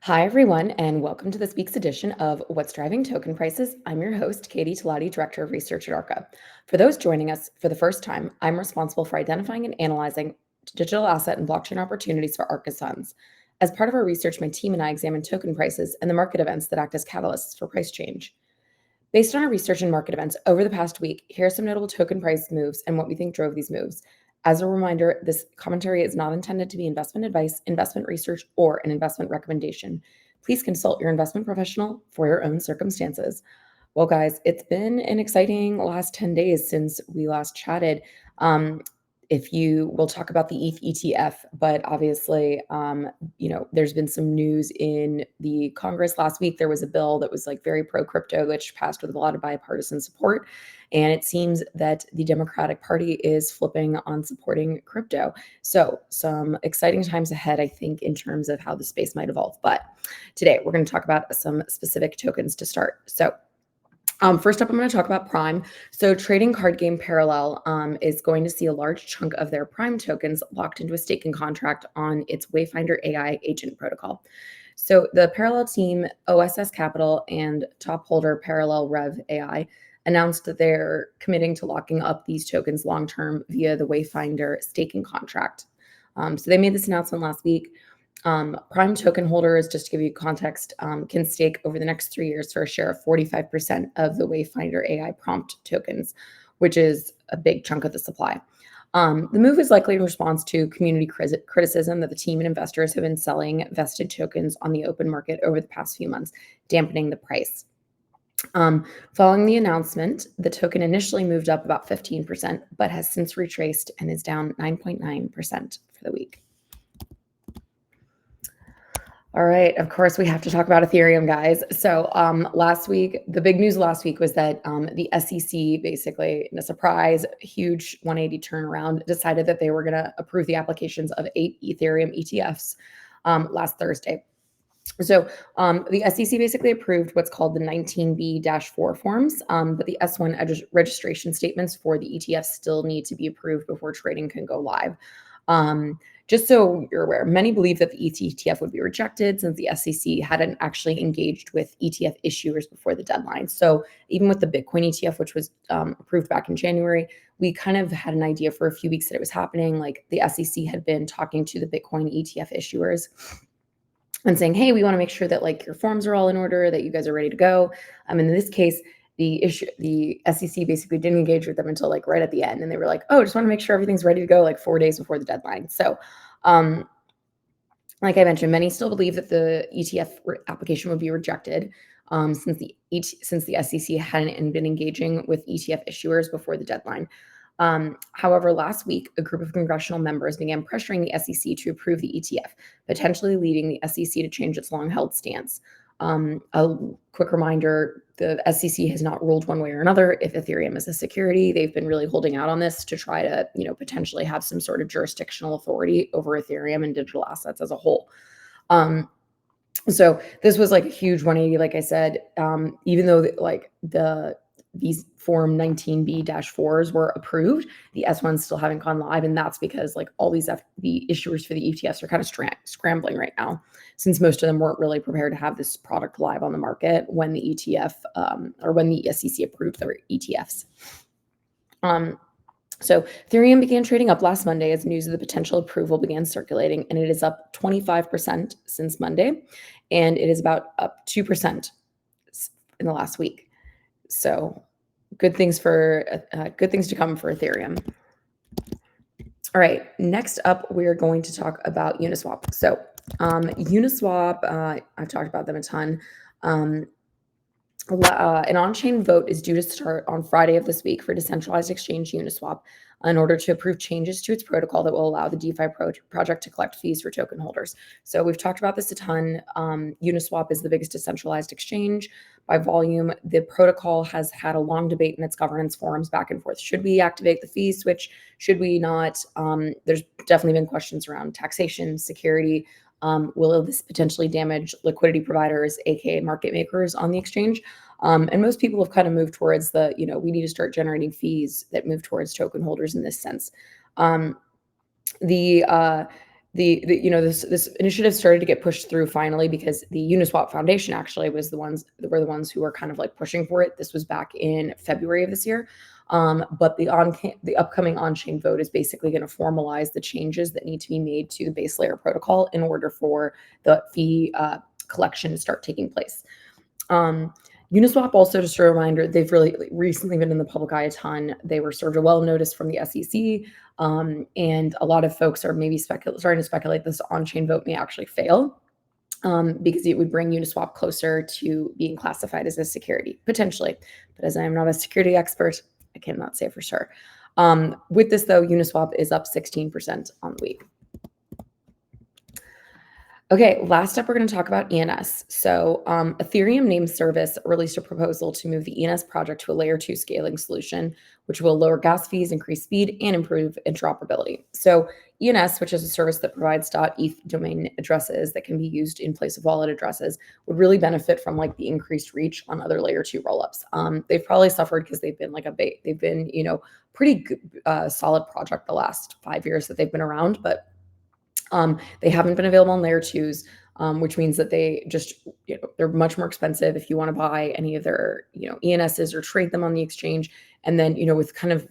Hi, everyone, and welcome to this week's edition of What's Driving Token Prices. I'm your host, Katie Talati, Director of Research at Arca. For those joining us for the first time, I'm responsible for identifying and analyzing digital asset and blockchain opportunities for Arca's funds. As part of our research, my team and I examine token prices and the market events that act as catalysts for price change. Based on our research and market events over the past week, here are some notable token price moves and what we think drove these moves. As a reminder, this commentary is not intended to be investment advice, investment research, or an investment recommendation. Please consult your investment professional for your own circumstances. Well, guys, it's been an exciting last 10 days since we last chatted. If you will talk about the ETH ETF, but obviously, there's been some news in the Congress last week. There was a bill that was like very pro crypto, which passed with a lot of bipartisan support. And it seems that the Democratic Party is flipping on supporting crypto. So, some exciting times ahead, I think, in terms of how the space might evolve. But today, we're going to talk about some specific tokens to start. So, first up, I'm going to talk about Prime. So, trading card game Parallel is going to see a large chunk of their Prime tokens locked into a staking contract on its Wayfinder AI agent protocol. So, the Parallel team, OSS Capital, and top holder Parallel Rev AI announced that they're committing to locking up these tokens long term via the Wayfinder staking contract. So, they made this announcement last week. Prime token holders, just to give you context, can stake over the next 3 years for a share of 45% of the Wayfinder AI prompt tokens, which is a big chunk of the supply. The move is likely in response to community criticism that the team and investors have been selling vested tokens on the open market over the past few months, dampening the price. Following the announcement, the token initially moved up about 15%, but has since retraced and is down 9.9% for the week. All right. Of course, we have to talk about Ethereum, guys. So last week, the big news last week was that the SEC, basically, in a surprise, huge 180 turnaround, decided that they were going to approve the applications of 8 Ethereum ETFs last Thursday. So the SEC basically approved what's called the 19B-4 forms, but the S1 registration statements for the ETFs still need to be approved before trading can go live. Just so you're aware, many believe that the ETH ETF would be rejected since the SEC hadn't actually engaged with ETF issuers before the deadline. So even with the Bitcoin ETF, which was approved back in January, we kind of had an idea for a few weeks that it was happening. Like the SEC had been talking to the Bitcoin ETF issuers and saying, hey, we want to make sure that like your forms are all in order, that you guys are ready to go. In this case, the SEC basically didn't engage with them until like right at the end. And they were like, oh, just want to make sure everything's ready to go like 4 days before the deadline. So like I mentioned, many still believe that the ETF application would be rejected since the SEC hadn't been engaging with ETF issuers before the deadline. However, last week, a group of congressional members began pressuring the SEC to approve the ETF, potentially leading the SEC to change its long-held stance. A quick reminder, the SEC has not ruled one way or another if Ethereum is a security. They've been really holding out on this to try to, potentially have some sort of jurisdictional authority over Ethereum and digital assets as a whole. So this was like a huge 180, like I said, even though these Form 19B-4s were approved, the S1s still haven't gone live, and that's because like all the issuers for the ETFs are kind of scrambling right now, since most of them weren't really prepared to have this product live on the market when the ETF or when the SEC approved their ETFs. So Ethereum began trading up last Monday as news of the potential approval began circulating, and it is up 25% since Monday, and it is about up 2% in the last week. So good things to come for Ethereum. All right, next up, we're going to talk about Uniswap. So Uniswap, I've talked about them a ton. An on-chain vote is due to start on Friday of this week for decentralized exchange Uniswap in order to approve changes to its protocol that will allow the DeFi project to collect fees for token holders. So we've talked about this a ton. Uniswap is the biggest decentralized exchange by volume. The protocol has had a long debate in its governance forums back and forth. Should we activate the fee switch? Should we not? There's definitely been questions around taxation, security. Will this potentially damage liquidity providers, aka market makers on the exchange? And most people have kind of moved towards we need to start generating fees that move towards token holders in this sense. This initiative started to get pushed through finally because the Uniswap Foundation actually were the ones who were kind of like pushing for it. This was back in February of this year. But the upcoming on-chain vote is basically going to formalize the changes that need to be made to the base layer protocol in order for the fee collection to start taking place. Uniswap, also just a reminder, they've really recently been in the public eye a ton. They were served a well notice from the SEC, and a lot of folks are maybe starting to speculate this on-chain vote may actually fail, because it would bring Uniswap closer to being classified as a security, potentially. But as I am not a security expert, I cannot say for sure. With this, though, Uniswap is up 16% on the week. Okay, last up, we're going to talk about ENS. So, Ethereum Name Service released a proposal to move the ENS project to a layer 2 scaling solution, which will lower gas fees, increase speed, and improve interoperability. So, ENS, which is a service that provides .eth domain addresses that can be used in place of wallet addresses, would really benefit from like the increased reach on other layer 2 rollups. They've probably suffered because they've been pretty good, solid project the last 5 years that they've been around, but they haven't been available on layer twos, which means that they're much more expensive if you want to buy any of their, ENSs or trade them on the exchange. And then,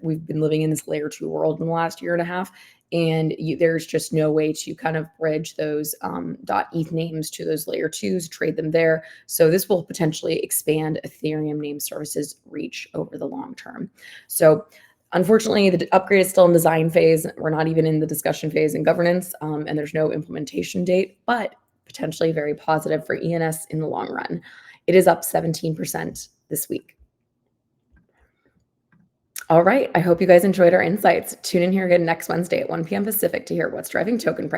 we've been living in this layer two world in the last year and a half, and there's just no way to kind of bridge those .eth names to those layer twos, trade them there. So this will potentially expand Ethereum name services reach over the long term. So unfortunately, the upgrade is still in design phase. We're not even in the discussion phase in governance, and there's no implementation date, but potentially very positive for ENS in the long run. It is up 17% this week. All right. I hope you guys enjoyed our insights. Tune in here again next Wednesday at 1 p.m. Pacific to hear what's driving token prices.